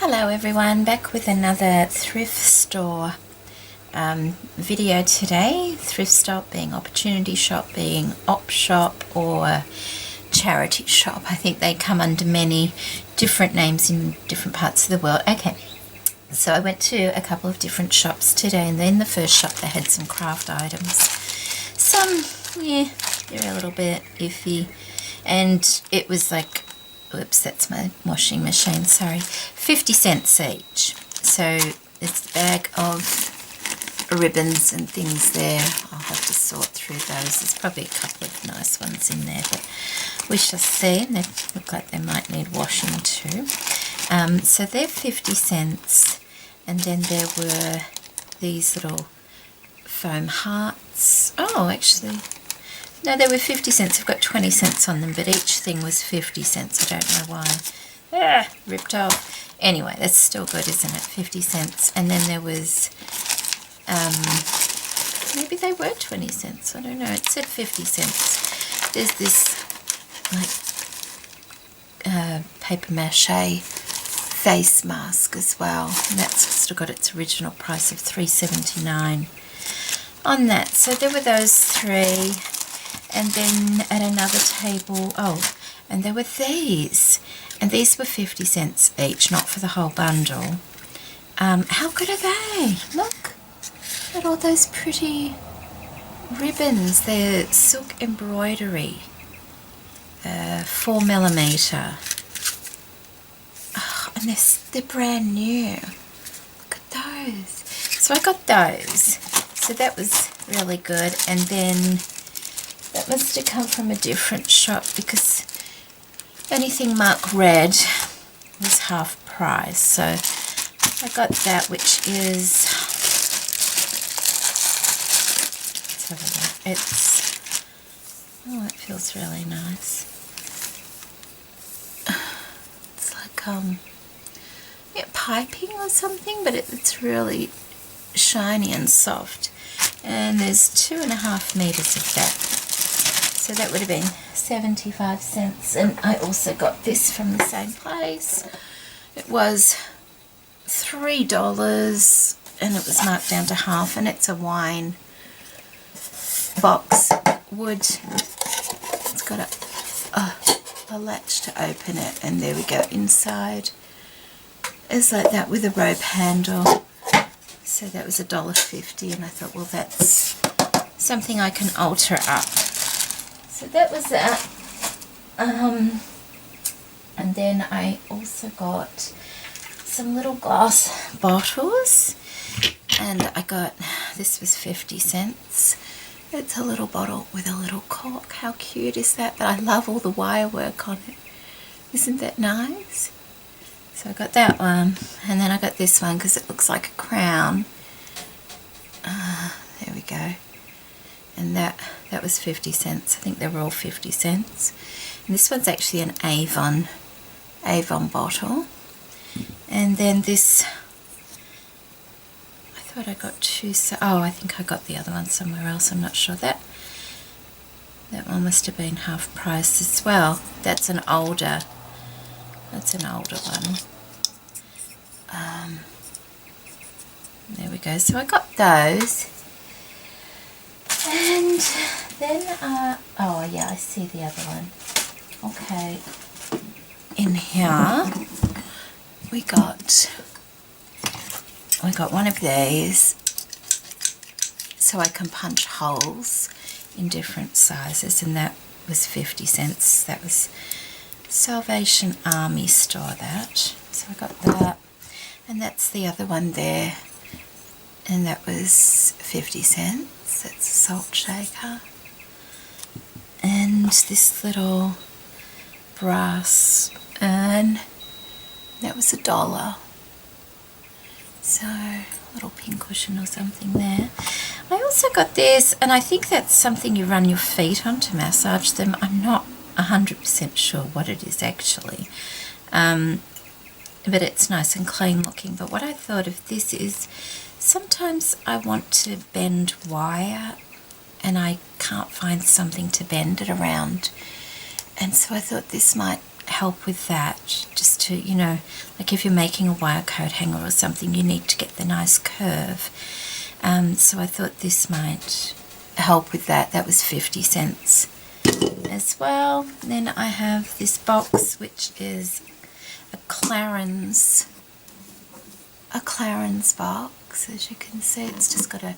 Hello everyone, back with another thrift store video today. Thrift shop being opportunity shop, being op shop, or charity shop. I think they come under many different names in different parts of the world. Okay, so I went to a couple of different shops today, and then the first shop they had some craft items. Some, yeah, they're a little bit iffy, and it was like, oops, that's my washing machine, sorry, 50 cents each. So it's a bag of ribbons and things there. I'll have to sort through those. There's probably a couple of nice ones in there, but we shall see. They look like they might need washing too. So they're 50 cents, and then there were these little foam hearts. Oh, actually, no, they were 50 cents. I've got 20 cents on them, but each thing was 50 cents. I don't know why. Ripped off. Anyway, that's still good, isn't it? 50 cents. And then there was, maybe they were 20 cents. I don't know. It said 50 cents. There's this, like, paper mache face mask as well. And that's still got its original price of $3.79 on that. So there were those three. And then at another table, oh, and there were these. And these were 50 cents each, not for the whole bundle. How good are they? Look at all those pretty ribbons. They're silk embroidery, 4mm. Oh, and they're brand new. Look at those. So I got those. So that was really good. And then that must have come from a different shop, because anything marked red was half price. So I got that, which is, let's have a look. It's, oh, it feels really nice. It's like yeah, piping or something, but it's really shiny and soft. And there's 2.5 meters of that. So that would have been 75 cents. And I also got this from the same place. It was $3 and it was marked down to half, and it's a wine box. Wood. It's got a latch to open it, and there we go. Inside is like that with a rope handle. So that was $1.50, and I thought, well, that's something I can alter up. So that was that. And then I also got some little glass bottles, and I got, this was 50 cents. It's a little bottle with a little cork. How cute is that? But I love all the wire work on it. Isn't that nice? So I got that one, and then I got this one because it looks like a crown. There we go. And that was 50 cents. I think they were all 50 cents. And this one's actually an Avon bottle. And then this, I thought I got two, so, oh, I think I got the other one somewhere else. I'm not sure. That one must have been half price as well. That's an older one. There we go. So I got those. And then, oh yeah, I see the other one. Okay, in here we got one of these, so I can punch holes in different sizes, and that was 50 cents. That was Salvation Army store, that. So I got that, and that's the other one there, and that was 50 cents. That's a salt shaker. And this little brass urn, that was $1. So a little pin cushion or something there. I also got this, and I think that's something you run your feet on to massage them. I'm not 100% sure what it is actually, but it's nice and clean looking. But what I thought of this is, sometimes I want to bend wire and I can't find something to bend it around, and so I thought this might help with that, just to, you know, like if you're making a wire coat hanger or something, you need to get the nice curve. So I thought this might help with that. That was 50 cents as well. Then I have this box, which is a Clarins box. As you can see, it's just got a,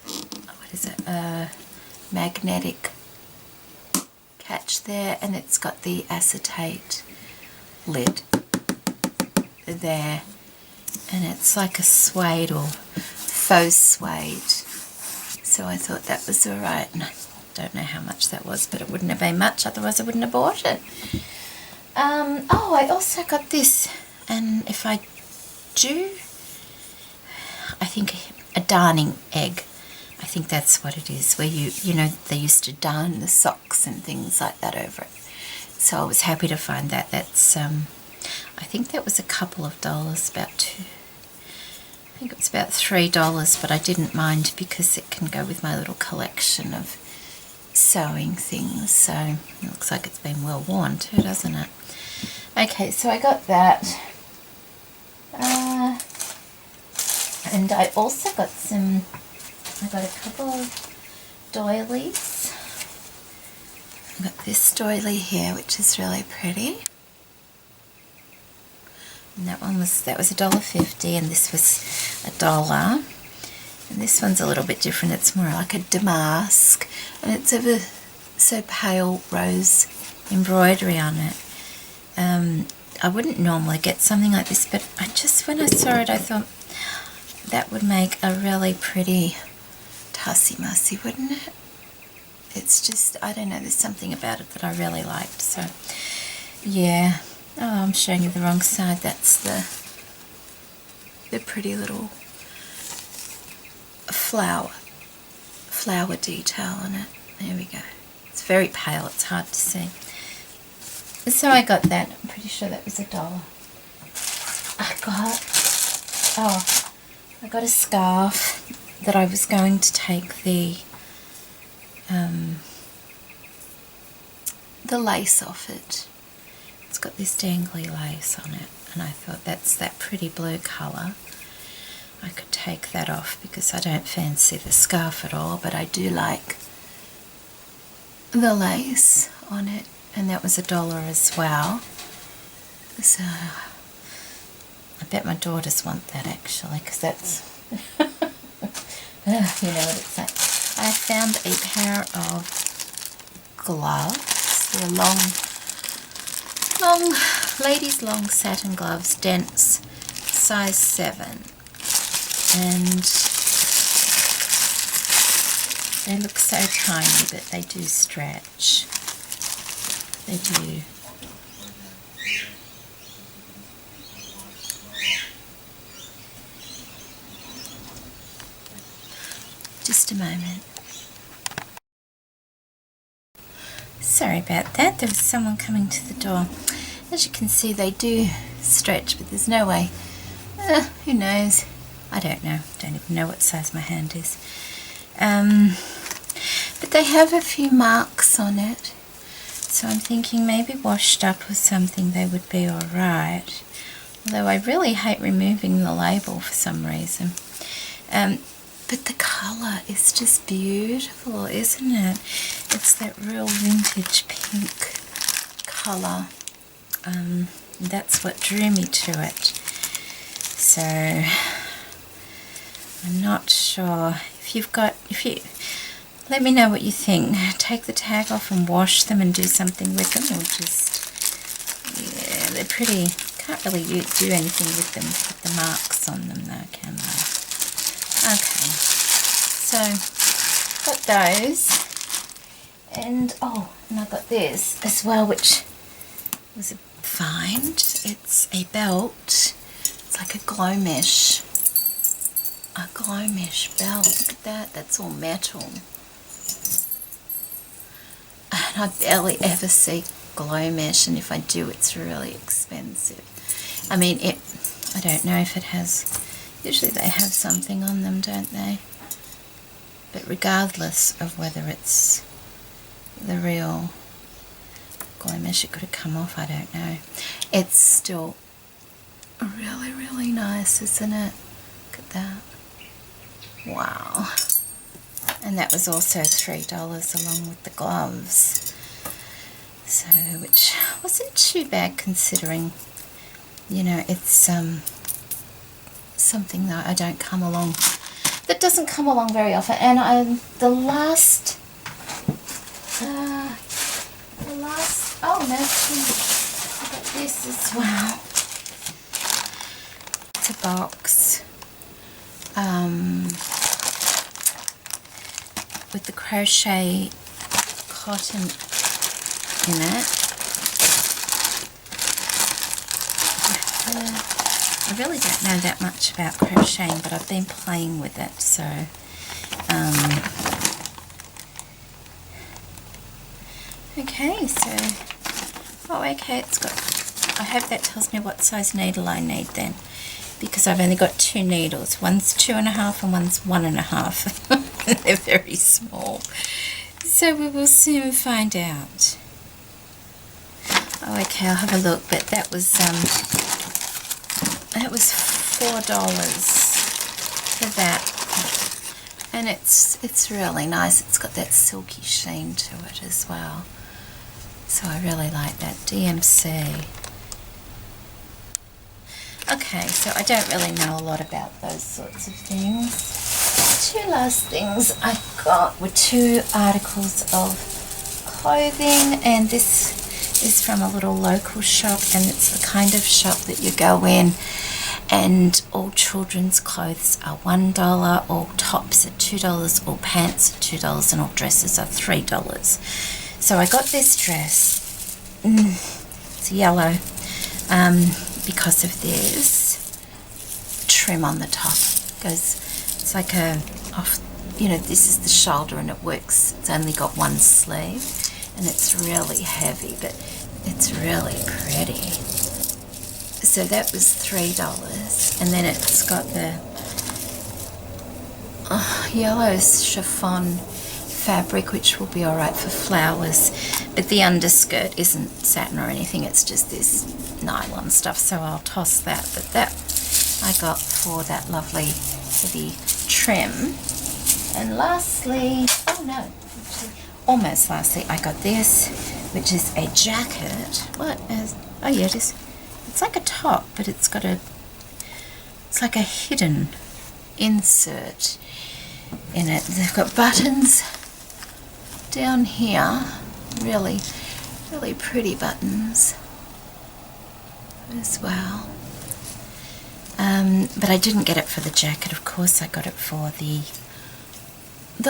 what is it, a magnetic catch there, and it's got the acetate lid there, and it's like a suede or faux suede, so I thought that was alright. And I don't know how much that was, but it wouldn't have been much, otherwise I wouldn't have bought it. Oh, I also got this, and if I do, I think a darning egg. I think that's what it is, where you know, they used to darn the socks and things like that over it. So I was happy to find that. That's, I think that was a couple of dollars, about I think it was about $3, but I didn't mind because it can go with my little collection of sewing things. So it looks like it's been well worn too, doesn't it? Okay, so I got that. And I also got I got a couple of doilies. I got this doily here, which is really pretty. And that was $1.50, and this was $1. And this one's a little bit different. It's more like a damask, and it's ever so pale rose embroidery on it. I wouldn't normally get something like this, but when I saw it, I thought that would make a really pretty tussy-mussy, wouldn't it? It's just, I don't know, there's something about it that I really liked. So yeah. Oh, I'm showing you the wrong side. That's the pretty little flower detail on it. There we go. It's very pale, it's hard to see. So I got that. I'm pretty sure that was $1. I got a scarf that I was going to take the lace off it. It's got this dangly lace on it, and I thought that's that pretty blue colour. I could take that off because I don't fancy the scarf at all, but I do like the lace on it, and that was $1 as well. So I bet my daughters want that actually, because that's you know what it's like. I found a pair of gloves. They're ladies' long satin gloves, dense, size 7, and they look so tiny, but they do stretch. They do. Just a moment. Sorry about that, there was someone coming to the door. As you can see, they do stretch, but there's no way. Who knows? I don't know. Don't even know what size my hand is. But they have a few marks on it, so I'm thinking maybe washed up or something they would be alright. Although I really hate removing the label for some reason. But the colour is just beautiful, isn't it? It's that real vintage pink colour. That's what drew me to it. So I'm not sure. If you let me know what you think. Take the tag off and wash them and do something with them, or just, yeah, they're pretty. Can't really do anything with them. Put the marks on them though, can they? Okay, so got those, and I got this as well, which was a find. It's a belt. It's like a glow mesh belt. Look at that. That's all metal. And I barely ever see glow mesh, and if I do, it's really expensive. I mean, I don't know if it has. Usually they have something on them, don't they? But regardless of whether it's the real blemish. It could have come off, I don't know. It's still really, really nice, isn't it? Look at that. Wow. And that was also $3 along with the gloves. So, which wasn't too bad considering, you know, it's something that I don't come along, that doesn't come along very often. And the last, oh no, I got this as well. It's a box with the crochet cotton in it. I really don't know that much about crocheting, but I've been playing with it, so okay, so okay, it's got, I hope that tells me what size needle I need then, because I've only got 2 needles. One's 2.5 and one's 1.5. They're very small, so we will soon find out. Oh, okay, I'll have a look, but that was $4 for that, and it's really nice. It's got that silky sheen to it as well, so I really like that. DMC. Okay, so I don't really know a lot about those sorts of things. 2 last things I got were 2 articles of clothing, and this is from a little local shop, and it's the kind of shop that you go in and all children's clothes are $1, all tops are $2, all pants are $2, and all dresses are $3. So I got this dress, it's yellow, because of this trim on the top. It's like a off, you know, this is the shoulder and it works. It's only got 1 sleeve, and it's really heavy, but it's really pretty. So that was $3, and then it's got the yellow chiffon fabric, which will be alright for flowers, but the underskirt isn't satin or anything, it's just this nylon stuff, so I'll toss that. But that I got for that lovely heavy trim. And lastly, oh no, actually, almost lastly, I got this, which is a jacket. What is, oh yeah, it is. It's like a top, but it's got a, it's like a hidden insert in it. They've got buttons down here, really, really pretty buttons as well. But I didn't get it for the jacket, of course. I got it for the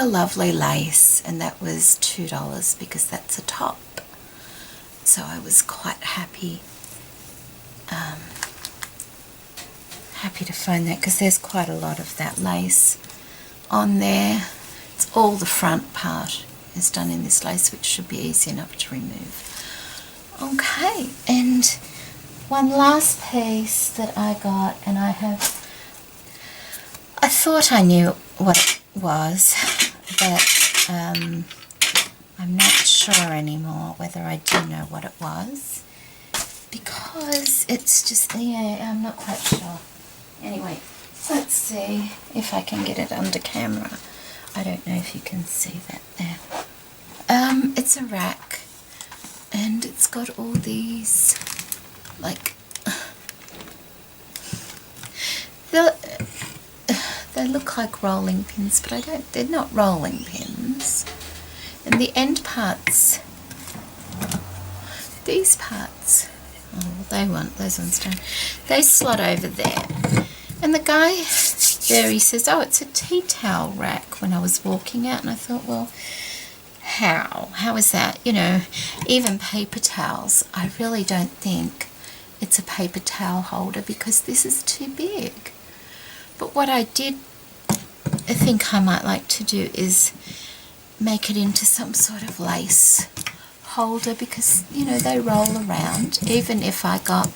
lovely lace, and that was $2 because that's a top. So I was quite happy. Happy to find that, because there's quite a lot of that lace on there. It's all the front part is done in this lace, which should be easy enough to remove. Okay, and one last piece that I got, and I thought I knew what it was, but I'm not sure anymore whether I do know what it was, because it's just, yeah, I'm not quite sure. Anyway, let's see if I can get it under camera. I don't know if you can see that there. It's a rack, and it's got all these, like, they look like rolling pins, but they're not rolling pins. And the end parts, these parts, oh, they won't, those ones don't, they slot over there. And the guy there, he says, oh, it's a tea towel rack, when I was walking out, and I thought, well, how is that? You know, even paper towels, I really don't think it's a paper towel holder, because this is too big. But what I think I might like to do is make it into some sort of lace holder, because, you know, they roll around. Even if I got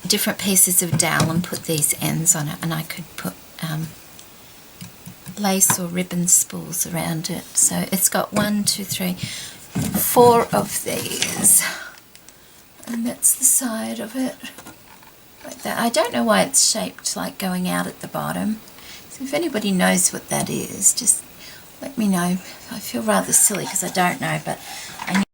different pieces of dowel and put these ends on it, and I could put lace or ribbon spools around it. So it's got 1, 2, 3, 4 of these, and that's the side of it, like that. I don't know why it's shaped like going out at the bottom, so if anybody knows what that is, just let me know. I feel rather silly because I don't know, but I need.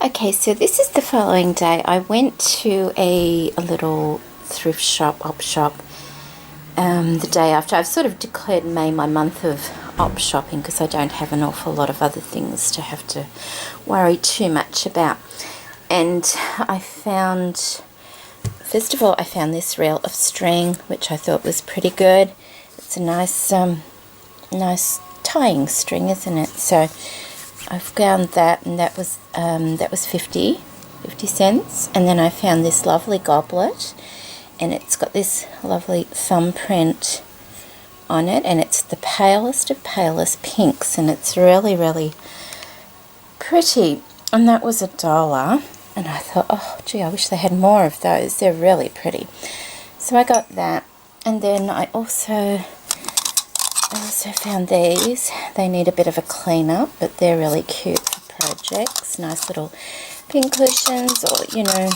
Okay, so this is the following day. I went to a little thrift shop, op shop, the day after. I've sort of declared May my month of op shopping because I don't have an awful lot of other things to have to worry too much about. And I found, first of all, I found this reel of string, which I thought was pretty good. It's a nice, nice tying string, isn't it? So I found that, and that was 50 cents. And then I found this lovely goblet, and it's got this lovely thumbprint on it, and it's the palest of palest pinks, and it's really, really pretty. And that was $1. And I thought, oh gee, I wish they had more of those. They're really pretty. So I got that. And then I also found these. They need a bit of a clean up, but they're really cute for projects. Nice little pin cushions, or you know,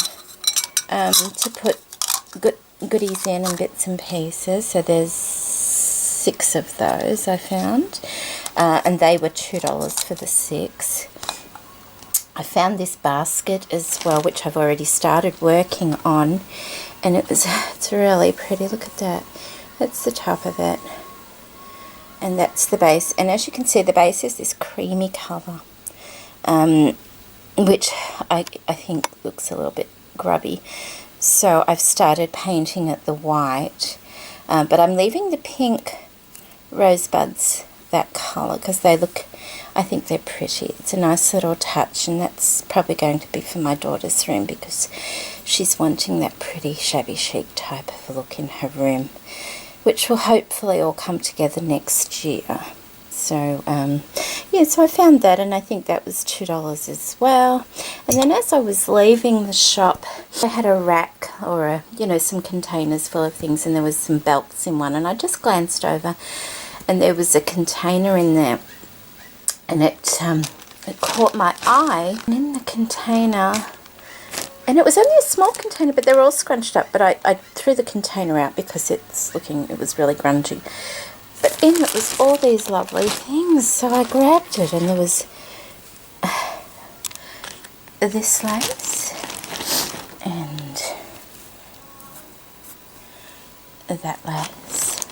to put goodies in and bits and pieces. So there's 6 of those I found, and they were $2 for the 6. I found this basket as well, which I've already started working on, and it's really pretty. Look at that. That's the top of it, and that's the base. And as you can see, the base is this creamy colour, which I think looks a little bit grubby. So I've started painting it the white, but I'm leaving the pink rosebuds that colour because they look, I think they're pretty. It's a nice little touch, and that's probably going to be for my daughter's room because she's wanting that pretty shabby chic type of a look in her room, which will hopefully all come together next year. So yeah, so I found that, and I think that was $2 as well. And then as I was leaving the shop, I had a rack, or some containers full of things, and there was some belts in one, and I just glanced over, and there was a container in there, and it caught my eye. And in the container, and it was only a small container, but they were all scrunched up, but I threw the container out because it was really grungy. But in it was all these lovely things, so I grabbed it, and there was this lace, and that lace,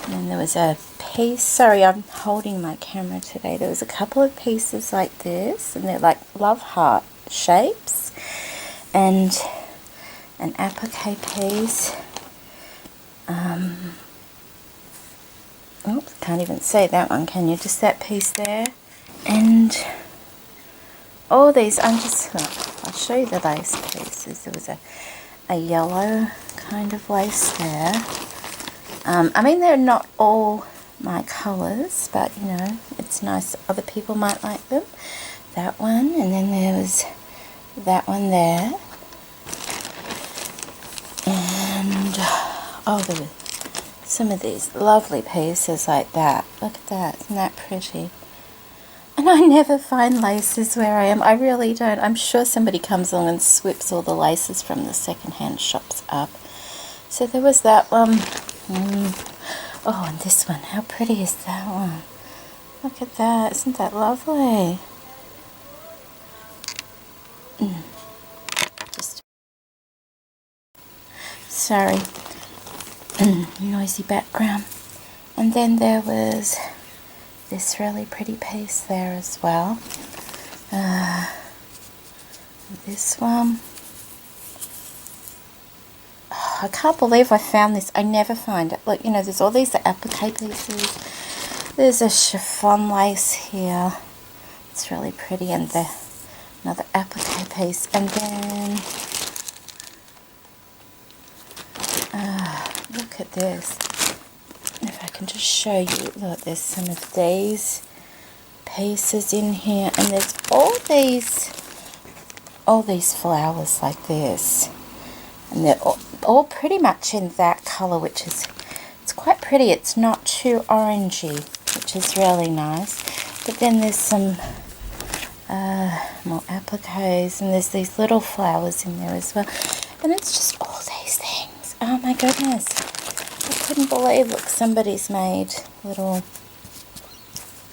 and then there was a piece. Sorry, I'm holding my camera today. There was a couple of pieces like this, and they're like love heart shapes, and an applique piece. Oops, can't even see that one, can you? Just that piece there. And all these, I'll show you the lace pieces. There was a yellow kind of lace there. I mean, they're not all my colours, but it's nice. Other people might like them. That one, and then there was that one there. And, oh, there was some of these lovely pieces like that. Look at that. Isn't that pretty? And I never find laces where I am. I really don't. I'm sure somebody comes along and swips all the laces from the second-hand shops up. So there was that one. Oh, and this one. How pretty is that one? Look at that. Isn't that lovely? Just sorry. Noisy background. And then there was this really pretty piece there as well. This one. Oh, I can't believe I found this. I never find it. Look, there's all these applique pieces. There's a chiffon lace here. It's really pretty. And another applique piece. And then look at this. If I can just show you, look, there's some of these pieces in here, and there's all these flowers like this, and they're all pretty much in that colour, which is, it's quite pretty. It's not too orangey, which is really nice. But then there's some more appliques, and there's these little flowers in there as well. And it's just all these things. Oh my goodness. I couldn't believe, look, somebody's made little,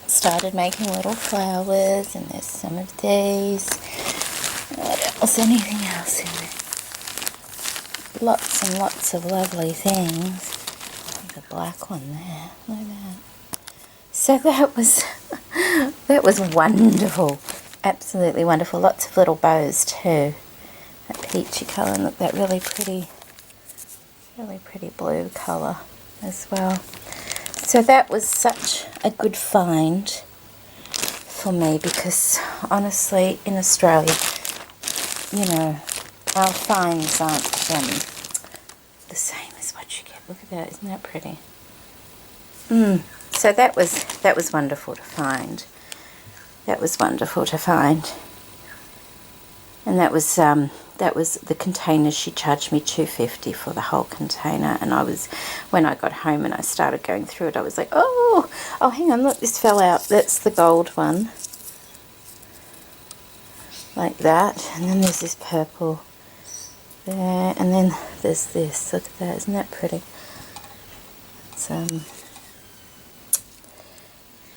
started making little flowers, and there's some of these. What else? Anything else in there? Lots and lots of lovely things. There's a black one there. Look at that. So that was wonderful. Absolutely wonderful. Lots of little bows too. That peachy colour, and look, that really pretty blue colour as well. So that was such a good find for me, because honestly in Australia, you know, our finds aren't the same as what you get. Look at that, isn't that pretty? So that was wonderful to find. That was wonderful to find. And that was the container. She charged me $2.50 for the whole container, and when I got home and I started going through it, I was like, oh hang on, look, this fell out. That's the gold one. Like that. And then there's this purple there, and then there's this. Look at that, isn't that pretty? It's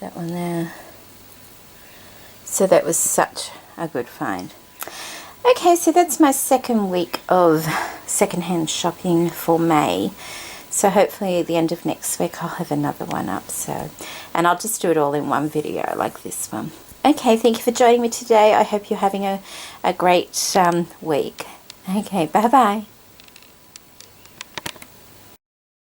that one there. So that was such a good find. Okay, so that's my second week of secondhand shopping for May. So hopefully at the end of next week I'll have another one up. And I'll just do it all in one video like this one. Okay, thank you for joining me today. I hope you're having a great week. Okay, bye-bye.